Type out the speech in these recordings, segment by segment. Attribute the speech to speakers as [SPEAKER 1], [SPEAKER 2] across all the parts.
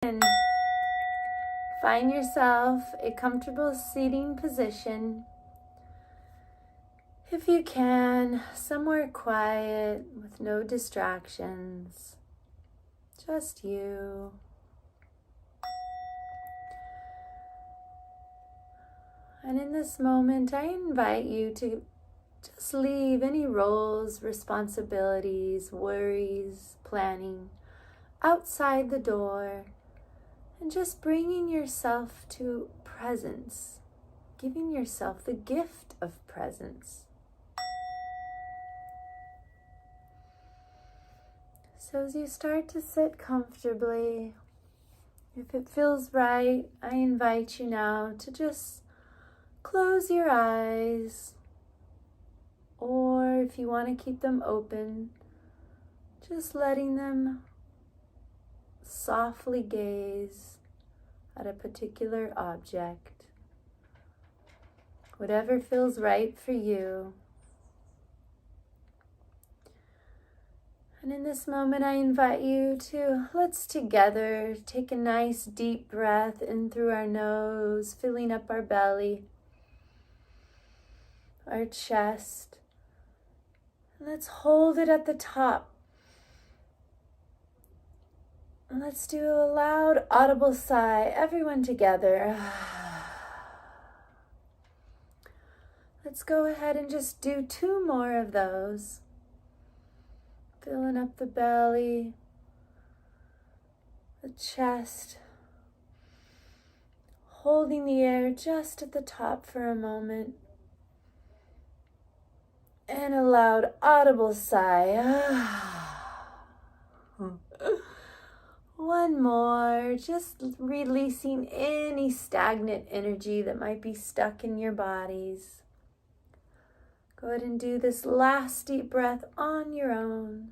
[SPEAKER 1] And find yourself a comfortable seating position. If you can, somewhere quiet with no distractions, just you. And in this moment, I invite you to just leave any roles, responsibilities, worries, planning outside the door, and just bringing yourself to presence, giving yourself the gift of presence. So as you start to sit comfortably, if it feels right, I invite you now to just close your eyes, or if you want to keep them open, just letting them softly gaze at a particular object, whatever feels right for you. And in this moment, I invite you to, let's together take a nice deep breath in through our nose, filling up our belly, our chest. And let's hold it at the top. And let's do a loud, audible sigh, everyone together. Let's go ahead and just do 2 more of those. Filling up the belly, the chest, holding the air just at the top for a moment. And a loud, audible sigh. One more, just releasing any stagnant energy that might be stuck in your bodies. Go ahead and do this last deep breath on your own.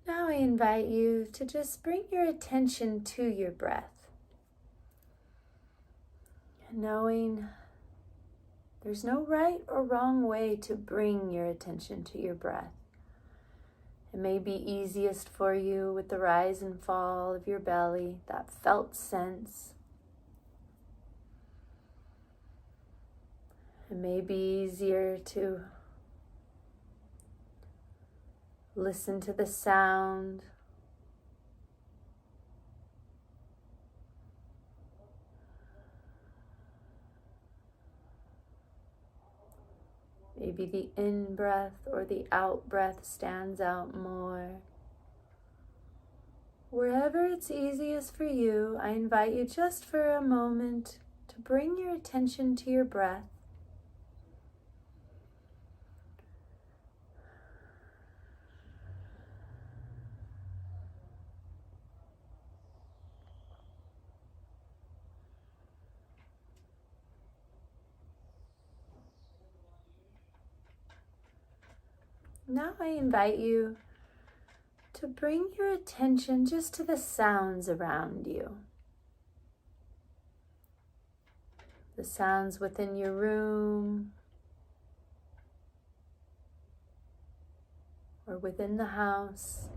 [SPEAKER 1] Now I invite you to just bring your attention to your breath. Knowing there's no right or wrong way to bring your attention to your breath. It may be easiest for you with the rise and fall of your belly, that felt sense. It may be easier to listen to the sound. Maybe the in-breath or the out-breath stands out more. Wherever it's easiest for you, I invite you just for a moment to bring your attention to your breath. Now I invite you to bring your attention just to the sounds around you. The sounds within your room or within the house.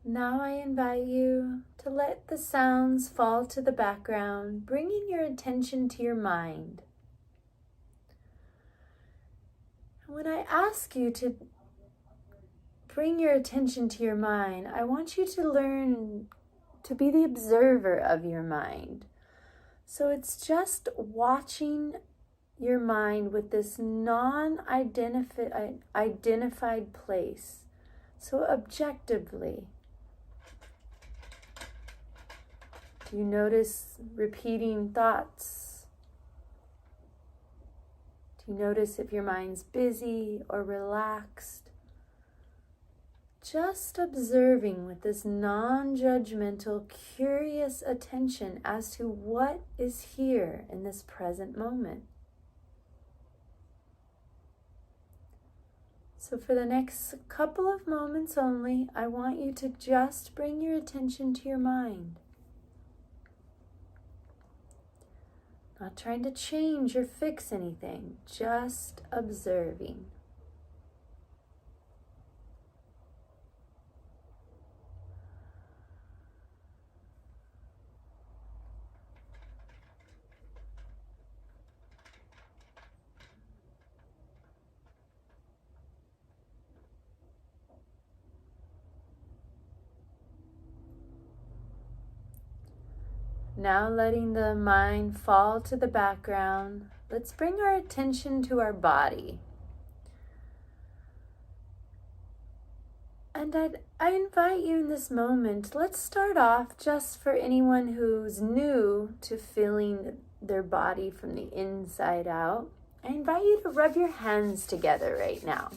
[SPEAKER 1] Now I invite you to let the sounds fall to the background, bringing your attention to your mind. And when I ask you to bring your attention to your mind, I want you to learn to be the observer of your mind. So it's just watching your mind with this non-identified place. So objectively. Do you notice repeating thoughts? Do you notice if your mind's busy or relaxed? just observing with this non-judgmental, curious attention as to what is here in this present moment. So for the next couple of moments only, I want you to just bring your attention to your mind. Not trying to change or fix anything, just observing. Now letting the mind fall to the background, let's bring our attention to our body. And I invite you in this moment, let's start off just for anyone who's new to feeling their body from the inside out. I invite you to rub your hands together right now.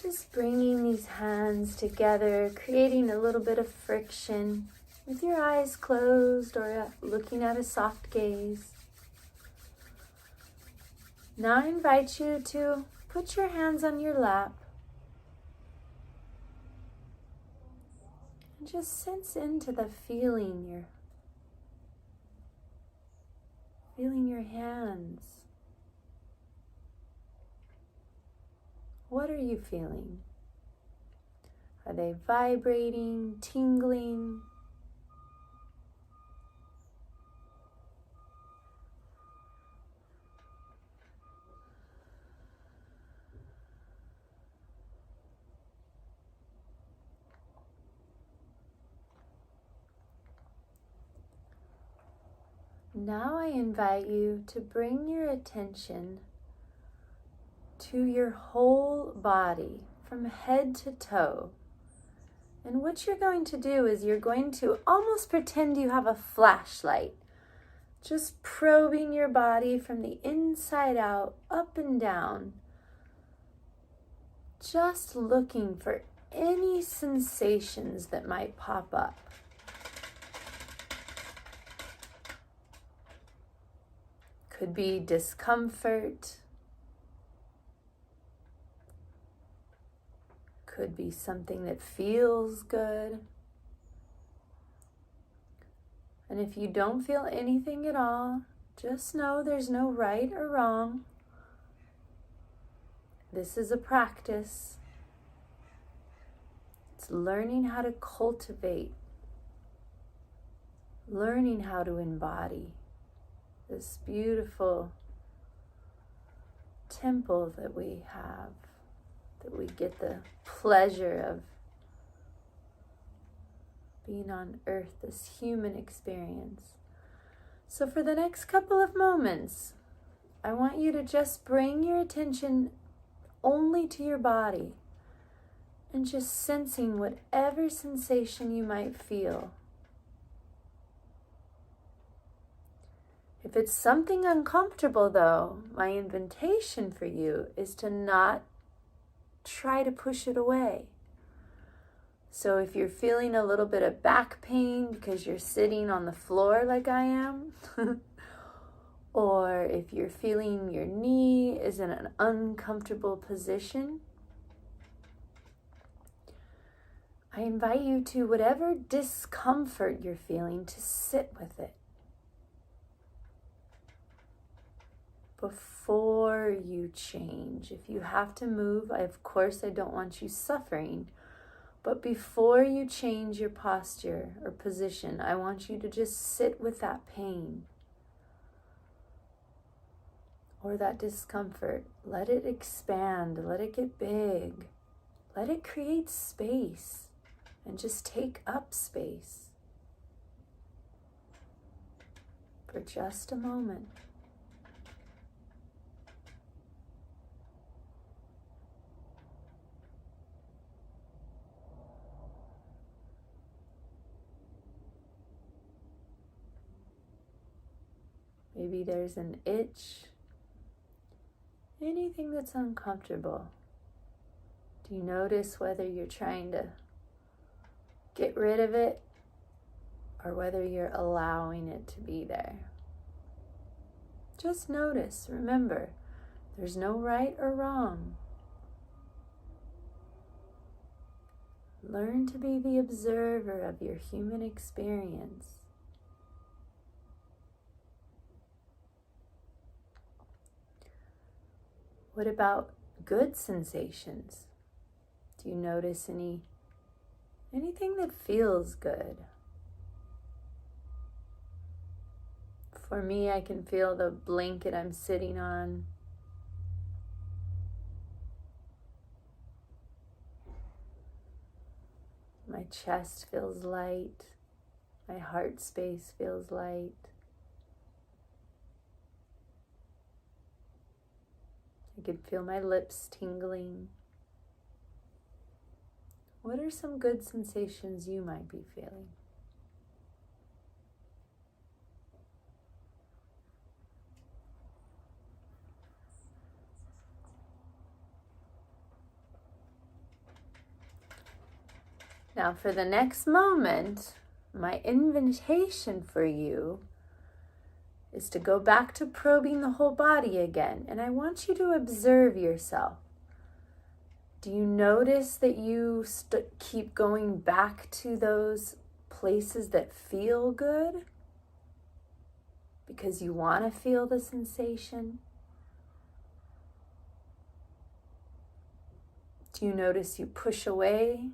[SPEAKER 1] Just bringing these hands together, creating a little bit of friction with your eyes closed or looking at a soft gaze. Now I invite you to put your hands on your lap and just sense into the feeling your hands. What are you feeling? Are they vibrating, tingling? Now I invite you to bring your attention to your whole body, from head to toe. And what you're going to do is you're going to almost pretend you have a flashlight, just probing your body from the inside out, up and down, just looking for any sensations that might pop up. Could be discomfort, could be something that feels good. And if you don't feel anything at all, just know there's no right or wrong. This is a practice. It's learning how to cultivate, learning how to embody this beautiful temple that we have, that we get the pleasure of being on earth, this human experience. So for the next couple of moments, I want you to just bring your attention only to your body and just sensing whatever sensation you might feel. If it's something uncomfortable though, my invitation for you is to not try to push it away. So if you're feeling a little bit of back pain because you're sitting on the floor like I am, or if you're feeling your knee is in an uncomfortable position, I invite you to, whatever discomfort you're feeling, to sit with it before you change. If you have to move, of course I don't want you suffering, but before you change your posture or position, I want you to just sit with that pain or that discomfort. Let it expand, let it get big, let it create space and just take up space for just a moment. Maybe there's an itch, anything that's uncomfortable. Do you notice whether you're trying to get rid of it or whether you're allowing it to be there? Just notice. Remember, there's no right or wrong. Learn to be the observer of your human experience. What about good sensations? Do you notice anything that feels good? For me, I can feel the blanket I'm sitting on. My chest feels light. My heart space feels light. I can feel my lips tingling. What are some good sensations you might be feeling? Now for the next moment, my invitation for you is to go back to probing the whole body again. And I want you to observe yourself. Do you notice that you keep going back to those places that feel good? Because you want to feel the sensation? Do you notice you push away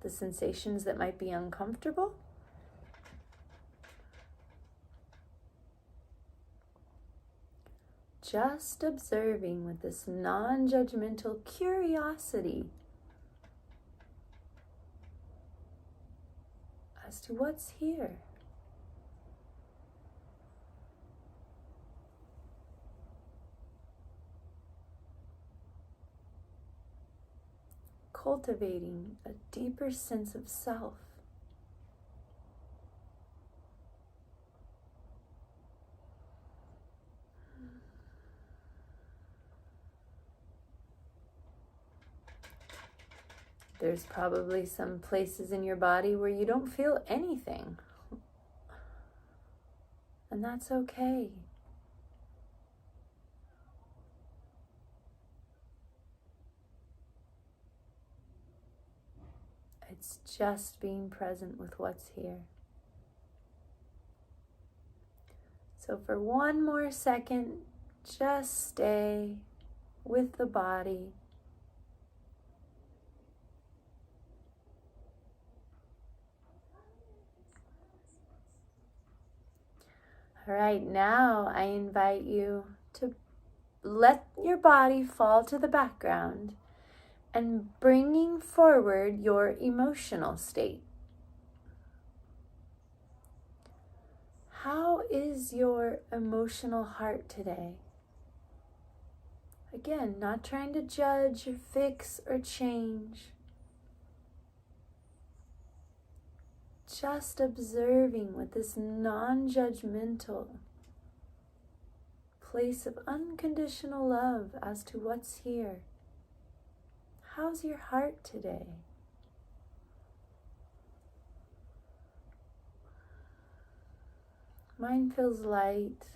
[SPEAKER 1] the sensations that might be uncomfortable? Just observing with this non-judgmental curiosity as to what's here. Cultivating a deeper sense of self. There's probably some places in your body where you don't feel anything. And that's okay. It's just being present with what's here. So for one more second, just stay with the body. All right, now I invite you to let your body fall to the background and bringing forward your emotional state. How is your emotional heart today? Again, not trying to judge or fix or change. Just observing with this non-judgmental place of unconditional love as to what's here. How's your heart today? Mine feels light.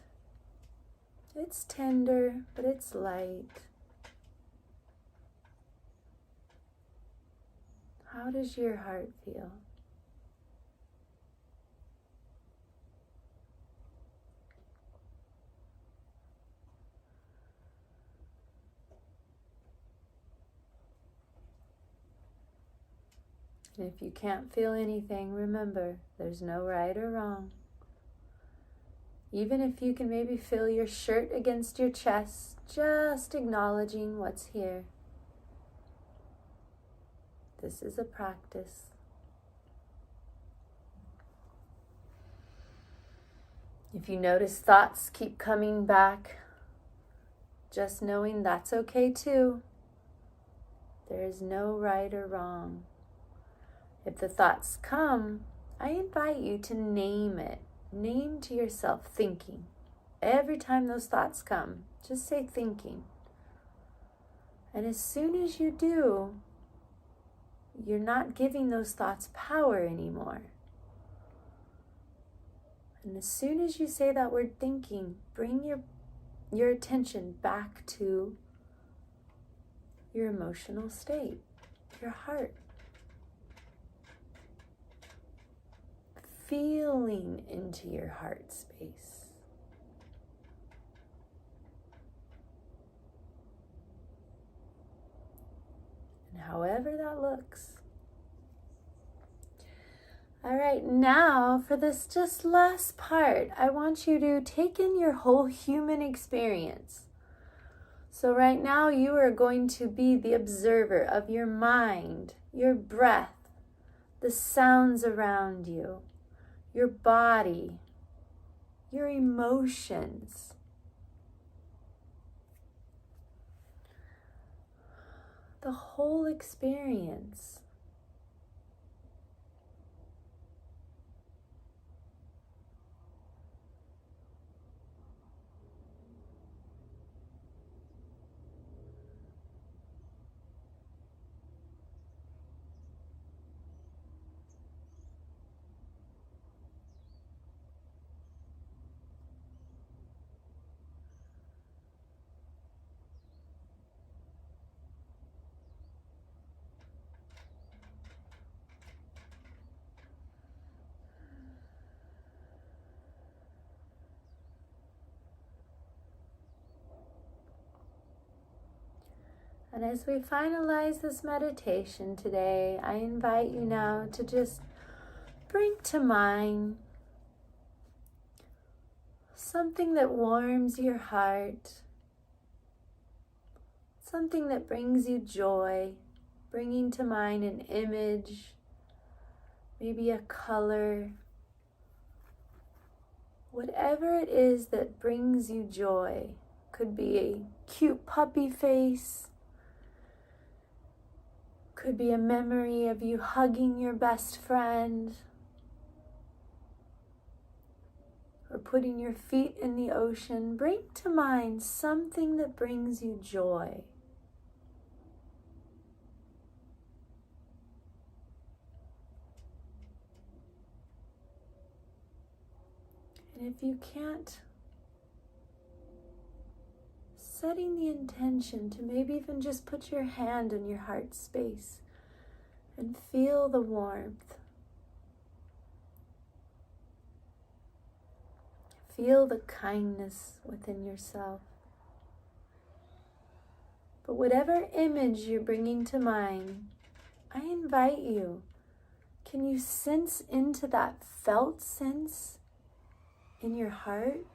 [SPEAKER 1] It's tender, but it's light. How does your heart feel? And if you can't feel anything, remember, there's no right or wrong. Even if you can maybe feel your shirt against your chest, just acknowledging what's here. This is a practice. If you notice thoughts keep coming back, just knowing that's okay too. There is no right or wrong. If the thoughts come, I invite you to name it. Name to yourself thinking. Every time those thoughts come, just say thinking. And as soon as you do, You're not giving those thoughts power anymore. And as soon as you say that word thinking, bring your attention back to your emotional state, your heart. Feeling into your heart space. And however that looks. All right, now for this just last part, I want you to take in your whole human experience. So right now you are going to be the observer of your mind, your breath, the sounds around you, your body, your emotions. The whole experience. And as we finalize this meditation today, I invite you now to just bring to mind something that warms your heart, something that brings you joy, bringing to mind an image, maybe a color, whatever it is that brings you joy. Could be a cute puppy face, could be a memory of you hugging your best friend, or putting your feet in the ocean. Bring to mind something that brings you joy. And if you can't, setting the intention to maybe even just put your hand in your heart space and feel the warmth. Feel the kindness within yourself. But whatever image you're bringing to mind, I invite you, can you sense into that felt sense in your heart?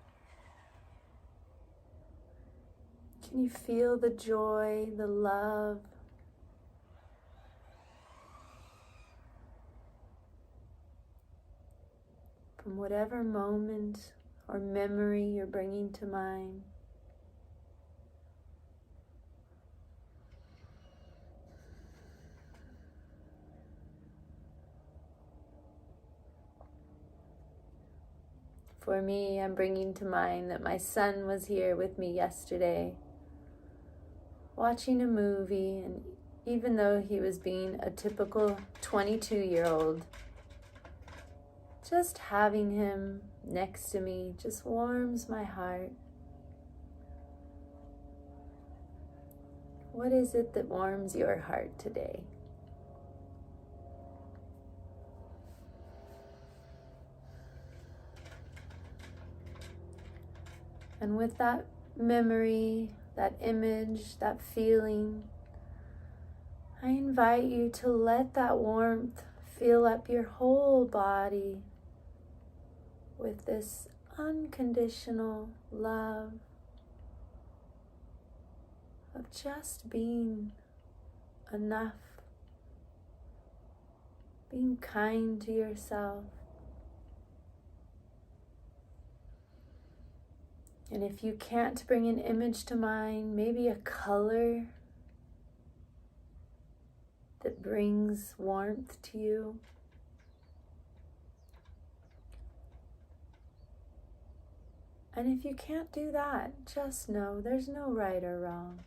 [SPEAKER 1] Can you feel the joy, the love? From whatever moment or memory you're bringing to mind. For me, I'm bringing to mind that my son was here with me yesterday, watching a movie, and even though he was being a typical 22-year-old, just having him next to me just warms my heart. What is it that warms your heart today? And with that memory, that image, that feeling, I invite you to let that warmth fill up your whole body with this unconditional love of just being enough, being kind to yourself. And if you can't bring an image to mind, maybe a color that brings warmth to you. And if you can't do that, just know there's no right or wrong.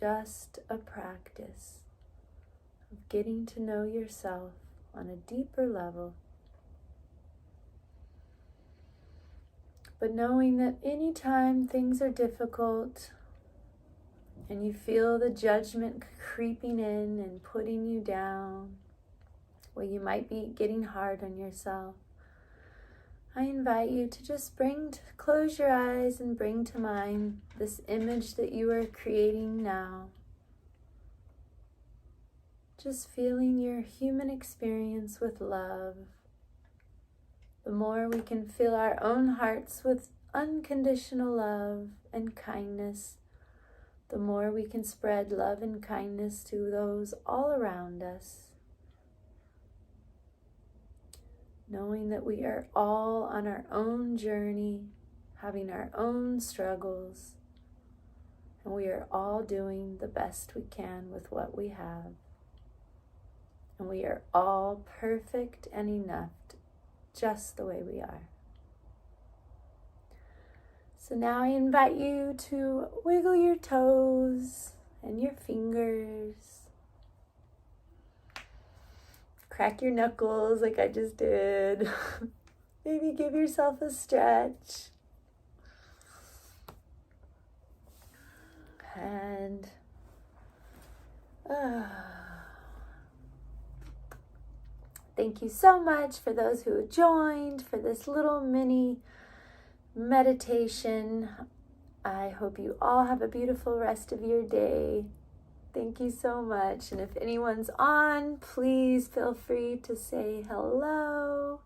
[SPEAKER 1] just a practice of getting to know yourself on a deeper level. But knowing that anytime things are difficult and you feel the judgment creeping in and putting you down, where you might be getting hard on yourself, I invite you to just close your eyes and bring to mind this image that you are creating now. Just feeling your human experience with love. The more we can fill our own hearts with unconditional love and kindness, the more we can spread love and kindness to those all around us. Knowing that we are all on our own journey, having our own struggles, and we are all doing the best we can with what we have. And we are all perfect and enough just the way we are. So now I invite you to wiggle your toes and your fingers. Crack your knuckles like I just did. Maybe give yourself a stretch. And thank you so much for those who joined for this little mini meditation. I hope you all have a beautiful rest of your day. Thank you so much. And if anyone's on, please feel free to say hello.